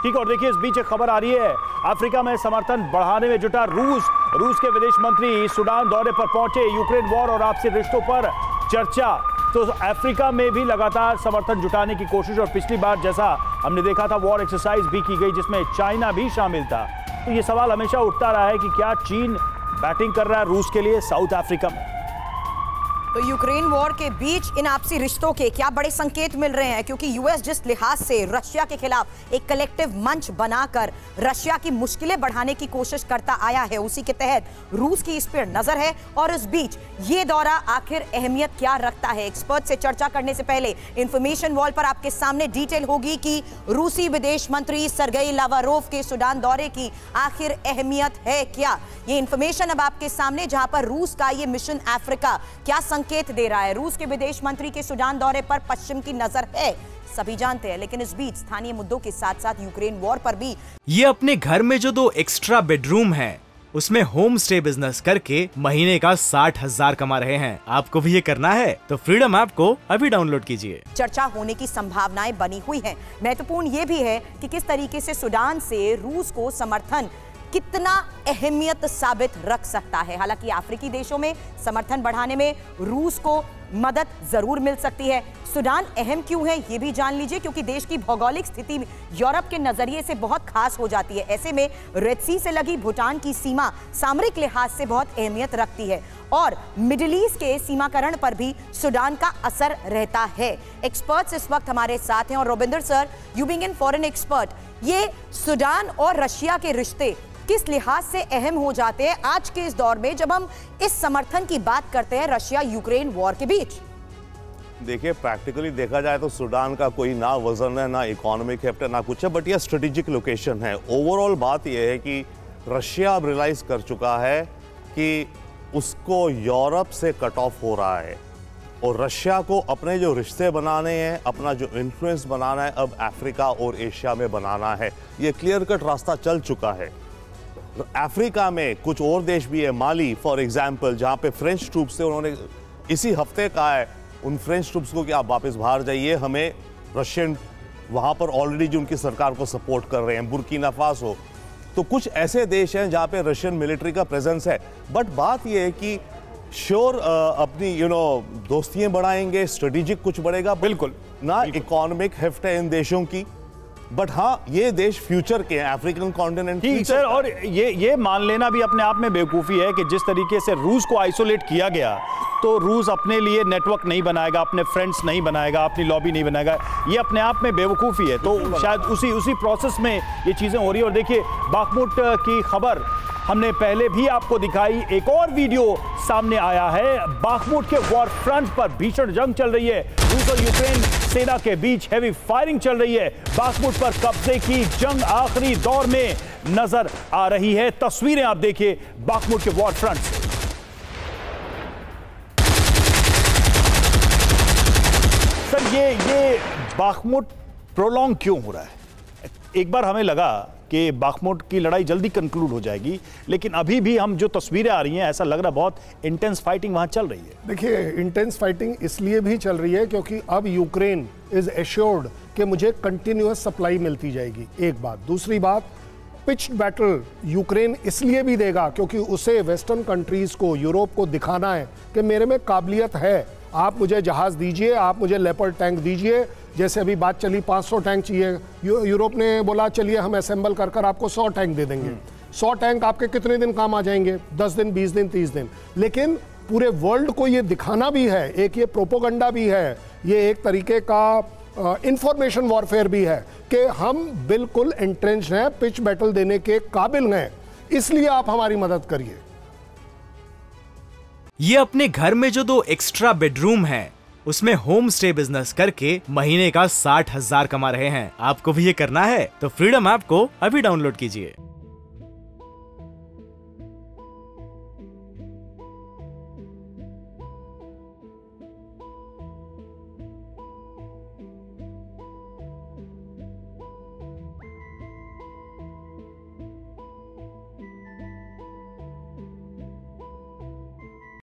ठीक, और देखिए इस बीच एक खबर आ रही है, अफ्रीका में समर्थन बढ़ाने में जुटा रूस के विदेश मंत्री सूडान दौरे पर पहुंचे, यूक्रेन वॉर और आपसी रिश्तों पर चर्चा। तो अफ्रीका में भी लगातार समर्थन जुटाने की कोशिश, और पिछली बार जैसा हमने देखा था वॉर एक्सरसाइज भी की गई जिसमें चाइना भी शामिल था। तो ये सवाल हमेशा उठता रहा है कि क्या चीन बैटिंग कर रहा है रूस के लिए साउथ अफ्रीका में। तो यूक्रेन वॉर के बीच इन आपसी रिश्तों के क्या बड़े संकेत मिल रहे हैं, क्योंकि यूएस जिस लिहाज से रशिया के खिलाफ एक कलेक्टिव मंच बनाकर रशिया की मुश्किलें बढ़ाने की कोशिश करता आया है, उसी के तहत रूस की इस पर नजर है। और इस बीच ये दौरा आखिर अहमियत क्या रखता है, एक्सपर्ट से चर्चा करने से पहले इंफॉर्मेशन वॉल पर आपके सामने डिटेल होगी कि रूसी विदेश मंत्री सर्गेई लावरोव के सूडान दौरे की आखिर अहमियत है क्या। ये इंफॉर्मेशन अब आपके सामने, जहां पर रूस का ये मिशन अफ्रीका क्या संकेत दे रहा है। रूस के विदेश मंत्री के सूडान दौरे पर पश्चिम की नजर है, सभी जानते हैं, लेकिन इस बीच स्थानीय मुद्दों के साथ साथ यूक्रेन वॉर पर भी। ये अपने घर में जो 2 एक्स्ट्रा बेडरूम है उसमें होम स्टे बिजनेस करके महीने का 60,000 कमा रहे हैं। आपको भी ये करना है तो फ्रीडम ऐप को अभी डाउनलोड कीजिए। चर्चा होने की संभावनाएं बनी हुई हैं। महत्वपूर्ण ये भी है कि किस तरीके से सूडान से रूस को समर्थन कितना अहमियत साबित रख सकता है। हालांकि अफ्रीकी देशों में समर्थन बढ़ाने में रूस को मदद जरूर मिल सकती है। सूडान अहम क्यों है ये भी जान लीजिए, क्योंकि देश की भौगोलिक स्थिति यूरोप के नजरिए से बहुत खास हो जाती है। ऐसे में रेड सी से लगी भूटान की सीमा सामरिक लिहाज से बहुत अहमियत रखती है, और मिडिल ईस्ट के सीमाकरण पर भी सूडान का असर रहता है। एक्सपर्ट्स इस वक्त हमारे साथ हैं, और Robinder sir, you being an foreign expert, ये सूडान और रशिया के रिश्ते किस लिहाज से अहम हो जाते हैं आज के इस दौर में, जब हम इस समर्थन की बात करते हैं रशिया यूक्रेन वॉर के बीच। देखिए, प्रैक्टिकली देखा जाए तो सूडान का कोई ना वजन है, ना इकोनॉमिक हेफ्ट है, ना कुछ है, बट यह स्ट्रेटेजिक लोकेशन है। ओवरऑल बात यह है कि रशिया अब रियलाइज कर चुका है कि उसको यूरोप से कट ऑफ हो रहा है, और रशिया को अपने जो रिश्ते बनाने हैं, अपना जो इन्फ्लुएंस बनाना है, अब अफ्रीका और एशिया में बनाना है। ये क्लियर कट रास्ता चल चुका है। अफ्रीका में कुछ और देश भी है, माली फॉर एग्जाम्पल, जहाँ पे फ्रेंच ट्रूप्स थे, उन्होंने इसी हफ्ते कहा है उन फ्रेंच ट्रूप्स को कि आप वापस बाहर जाइए, हमें रशियन वहाँ पर ऑलरेडी जो उनकी सरकार को सपोर्ट कर रहे हैं। बुर्किना फासो, तो कुछ ऐसे देश हैं जहाँ पे रशियन मिलिट्री का प्रेजेंस है। बट बात यह है कि श्योर अपनी दोस्तियाँ बढ़ाएंगे, स्ट्रेटेजिक कुछ बढ़ेगा, बिल्कुल ना इकोनॉमिक हेफ्ट है इन देशों की, बट हाँ ये देश फ्यूचर के हैं, अफ्रीकन कॉन्टिनेंट। ठीक सर, और ये मान लेना भी अपने आप में बेवकूफ़ी है कि जिस तरीके से रूस को आइसोलेट किया गया, तो रूस अपने लिए नेटवर्क नहीं बनाएगा, अपने फ्रेंड्स नहीं बनाएगा, अपनी लॉबी नहीं बनाएगा, ये अपने आप में बेवकूफ़ी है। तो शायद उसी प्रोसेस में ये चीज़ें हो रही है। और देखिए बाखमुट की खबर हमने पहले भी आपको दिखाई, एक और वीडियो सामने आया है। बाखमुट के वॉर फ्रंट पर भीषण जंग चल रही है, रूस और यूक्रेन सेना के बीच हैवी फायरिंग चल रही है। बाखमुट पर कब्जे की जंग आखिरी दौर में नजर आ रही है। तस्वीरें आप देखिए बाखमुट के वॉर फ्रंट से। सर ये बाखमुट प्रोलॉन्ग क्यों हो रहा है? एक बार हमें लगा कि बाखमुट की लड़ाई जल्दी कंक्लूड हो जाएगी, लेकिन अभी भी हम जो तस्वीरें आ रही हैं ऐसा लग रहा है बहुत इंटेंस फाइटिंग वहां चल रही है। देखिए, इंटेंस फाइटिंग इसलिए भी चल रही है क्योंकि अब यूक्रेन इज एश्योर्ड कि मुझे कंटिन्यूअस सप्लाई मिलती जाएगी, एक बात। दूसरी बात, पिच्ड बैटल यूक्रेन इसलिए भी देगा क्योंकि उसे वेस्टर्न कंट्रीज को, यूरोप को दिखाना है कि मेरे में काबिलियत है, आप मुझे जहाज दीजिए, आप मुझे लेपर्ड टैंक दीजिए। जैसे अभी बात चली 500 टैंक चाहिए, यूरोप ने बोला चलिए हम असेंबल कर आपको 100 टैंक दे देंगे। 100 टैंक आपके कितने दिन काम आ जाएंगे? 10 दिन, 20 दिन, 30 दिन। लेकिन पूरे वर्ल्ड को ये दिखाना भी है, एक ये प्रोपोगंडा भी है, ये एक तरीके का इंफॉर्मेशन वॉरफेयर भी है कि हम बिल्कुल एंट्रेंच हैं, पिच बैटल देने के काबिल हैं, इसलिए आप हमारी मदद करिए। ये अपने घर में जो 2 एक्स्ट्रा बेडरूम है उसमें होम स्टे बिजनेस करके महीने का 60,000 कमा रहे हैं। आपको भी ये करना है तो फ्रीडम ऐप को अभी डाउनलोड कीजिए।